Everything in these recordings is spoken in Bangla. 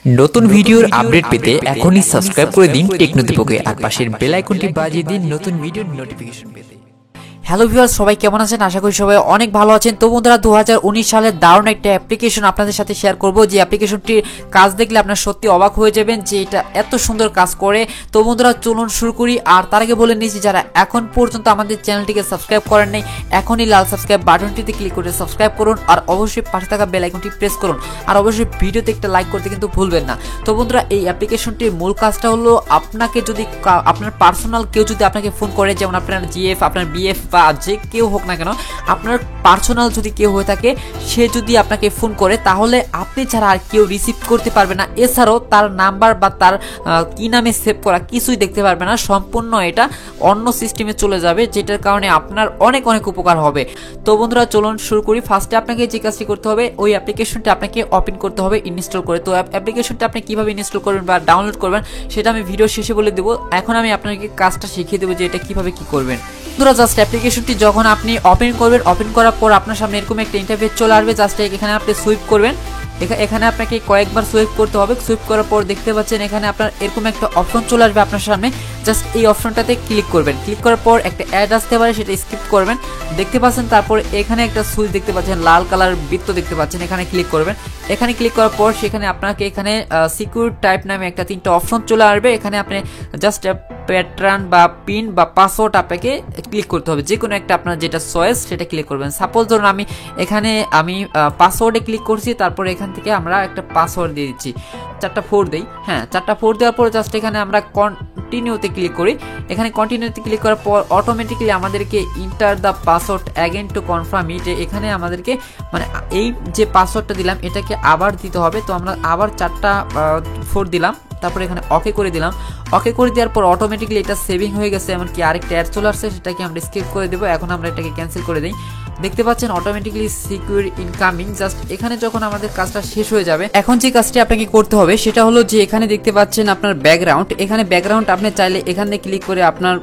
নতুন ভিডিওর আপডেট পেতে এখনই সাবস্ক্রাইব করে দিন টেকনোদীপকে আর পাশের বেল আইকনটি বাজিয়ে দিন নতুন ভিডিওর নোটিফিকেশন পেতে। হ্যালো ভিউয়ার্স, সবাই কেমন আছেন? আশা করি সবাই অনেক ভালো আছেন। তো বন্ধুরা, 2019 সালের দারুণ একটা অ্যাপ্লিকেশন আপনাদের সাথে শেয়ার করব, যে অ্যাপ্লিকেশনটির কাজ দেখলে আপনারা সত্যি অবাক হয়ে যাবেন যে এটা এত সুন্দর কাজ করে। তো বন্ধুরা, চলুন শুরু করি। আর তার আগে বলে নিয়েছি, যারা এখন পর্যন্ত আমাদের চ্যানেলটিকে সাবস্ক্রাইব করেন নাই, এখনই লাল সাবস্ক্রাইব বাটনটিতে ক্লিক করে সাবস্ক্রাইব করুন, আর অবশ্যই পাশে থাকা বেল আইকনটি প্রেস করুন, আর অবশ্যই ভিডিওতে একটা লাইক করতে কিন্তু ভুলবেন না। তো বন্ধুরা, এই অ্যাপ্লিকেশনটির মূল কাজটা হলো, আপনাকে যদি আপনার পার্সোনাল কেউ যদি আপনাকে ফোন করে, যেমন আপনার জিএফ, আপনার বিএফ বা যে কেউ হোক না কেন, আপনার পার্সোনাল যদি কেউ হয়ে থাকে, সে যদি আপনাকে ফোন করে, তাহলে আপনি ছাড়া আর কেউ রিসিভ করতে পারবে না। এছাড়াও তার নাম্বার বা তার কি নামে সেভ করা কিছুই দেখতে পারবে না। সম্পূর্ণ এটা অন্য সিস্টেমে চলে যাবে, যেটার কারণে আপনার অনেক অনেক উপকার হবে। তো বন্ধুরা, চলুন শুরু করি। ফার্স্টে আপনাকে যে কাজটি করতে হবে, ওই অ্যাপ্লিকেশনটা আপনাকে ওপেন করতে হবে ইনস্টল করে। তো অ্যাপ্লিকেশনটা আপনি কিভাবে ইনস্টল করবেন বা ডাউনলোড করবেন, সেটা আমি ভিডিও শেষে বলে দেবো। এখন আমি আপনাকে কাজটা শিখিয়ে দেবো যে এটা কিভাবে কি করবেন। বন্ধুরা, জাস্ট অ্যাপ্লিকেশনটি যখন আপনি ওপেন করবেন, ওপেন করার পর আপনার সামনে এরকম একটা ইন্টারফেস চলে আসবে। জাস্ট এখানে আপনি সুইপ করবেন। এখানে আপনাকে কয়েকবার সুইপ করতে হবে। সুইপ করার পর দেখতে পাচ্ছেন এখানে আপনার এরকম একটা অপশন চলে আসবে আপনার সামনে। জাস্ট এই অপশনটাতে ক্লিক করবেন। ক্লিক করার পর একটা অ্যাড আসতে পারে, সেটা স্কিপ করবেন। দেখতে পাচ্ছেন তারপর এখানে একটা সুইচ দেখতে পাচ্ছেন, লাল কালার বৃত্ত দেখতে পাচ্ছেন, এখানে ক্লিক করবেন। এখানে ক্লিক করার পর সেখানে আপনাকে এখানে সিকিউর টাইপ নামে একটা 3টা অপশন চলে আসবে। এখানে আপনি জাস্ট প্যাটার্ন বা পিন বা পাসওয়ার্ড আপনাকে ক্লিক করতে হবে, যে কোনো একটা আপনার যেটা চয়েস সেটা ক্লিক করবেন। সাপোজ ধরুন আমি পাসওয়ার্ডে ক্লিক করছি, তারপরে এখান থেকে আমরা একটা পাসওয়ার্ড দিয়ে দিচ্ছি, 4টা 4 দেই। হ্যাঁ, 4টা 4 দেওয়ার পর জাস্ট এখানে আমরা কন্টিনিউতে ক্লিক করি। এখানে কন্টিনিউতে ক্লিক করার পর অটোমেটিক্যালি আমাদেরকে enter the password again to confirm it, এখানে আমাদেরকে মানে এই যে পাসওয়ার্ডটা দিলাম এটাকে আবার দিতে হবে। তো আমরা আবার 4টা 4 দিলাম, তারপরে এখানে ওকে করে দিলাম। ওকে করে দেওয়ার পর অটোমেটিক্যালি এটা সেভিং হয়ে গেছে। এমনকি আরেকটা অ্যাড চলে আসছে, সেটাকে আমরা স্কিপ করে দেবো। এখন আমরা এটাকে ক্যান্সেল করে দিই। দেখতে পাচ্ছেন অটোমেটিক্যালি সিকিউর ইনকামিং। জাস্ট এখানে যখন আমাদের কাজটা শেষ হয়ে যাবে, এখন যে কাজটি আপনাকে করতে হবে সেটা হলো যে এখানে দেখতে পাচ্ছেন আপনার ব্যাকগ্রাউন্ড। এখানে ব্যাকগ্রাউন্ড আপনি চাইলে এখানে ক্লিক করে আপনার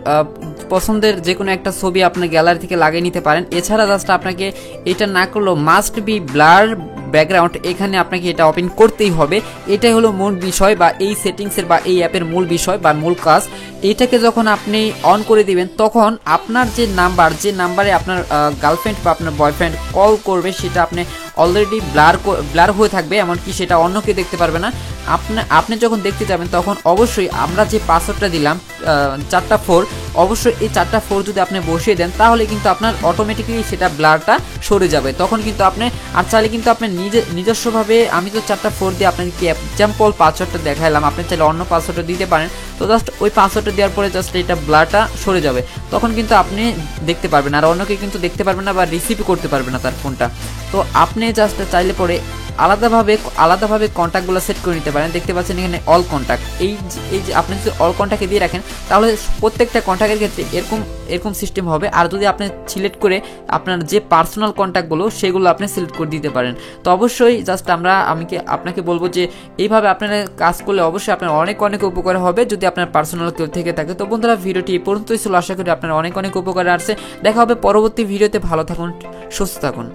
পছন্দের যে কোনো একটা ছবি আপনার গ্যালারি থেকে লাগিয়ে নিতে পারেন। এছাড়া জাস্ট আপনাকে এটা না করলেও মাস্ট বি ব্লার ব্যাকগ্রাউন্ড, এখানে আপনাকে এটা ওপেন করতেই হবে। এটাই হলো মূল বিষয় বা এই সেটিংসের বা এই অ্যাপের মূল বিষয় বা মূল কাজ। এটাকে যখন আপনি অন করে দিবেন, তখন আপনার যে নাম্বারে আপনার গার্লফ্রেন্ড বা আপনার বয়ফ্রেন্ড কল করবে, সেটা আপনি অলরেডি ব্লার হয়ে থাকবে, এমনকি সেটা অন্য কেউ দেখতে পারবে না। আপনি যখন দেখতে যাবেন, তখন অবশ্যই আমরা যে পাসওয়ার্ডটা দিলাম 4টা 4, অবশ্যই এই 4টা 4 যদি আপনি বসিয়ে দেন, তাহলে কিন্তু আপনার অটোমেটিক্যালি সেটা ব্লারটা সরে যাবে। তখন কিন্তু আপনি আর চাইলে কিন্তু আপনি নিজস্বভাবে, আমি তো 4টা 4 দিয়ে আপনাকে এক্সাম্পল পাসওয়ার্ডটা দেখাইলাম, আপনি চাইলে অন্য পাসওয়ার্ডটা দিতে পারেন। তো জাস্ট ওই পাসওয়ার্ডটা দেওয়ার পরে জাস্ট এটা ব্লারটা সরে যাবে, তখন কিন্তু আপনি দেখতে পারবেন, আর অন্যকে কিন্তু দেখতে পারবেন না বা রিসিভ করতে পারবে না তার ফোনটা। তো আপনি জাস্ট চাইলে পরে আলাদাভাবে কন্ট্যাক্টগুলো সেট করে নিতে পারেন। দেখতে পাচ্ছেন এখানে অল কন্ট্যাক্ট, এই যে আপনি যদি অল কন্ট্যাক্টে দিয়ে রাখেন, তাহলে প্রত্যেকটা কন্ট্যাক্টের ক্ষেত্রে এরকম সিস্টেম হবে। আর যদি আপনি সিলেক্ট করে আপনার যে পার্সোনাল কন্ট্যাক্টগুলো, সেগুলো আপনি সিলেক্ট করে দিতে পারেন। তো অবশ্যই জাস্ট আপনাকে বলবো যে এইভাবে আপনারা কাজ করলে অবশ্যই আপনার অনেক অনেক উপকার হবে, যদি আপনার পার্সোনাল কেউ থেকে থাকে। তো বন্ধুরা, ভিডিওটি এই পর্যন্তই ছিল। আশা করি আপনার অনেক অনেক উপকার আসছে। দেখা হবে পরবর্তী ভিডিওতে। ভালো থাকুন, সুস্থ থাকুন।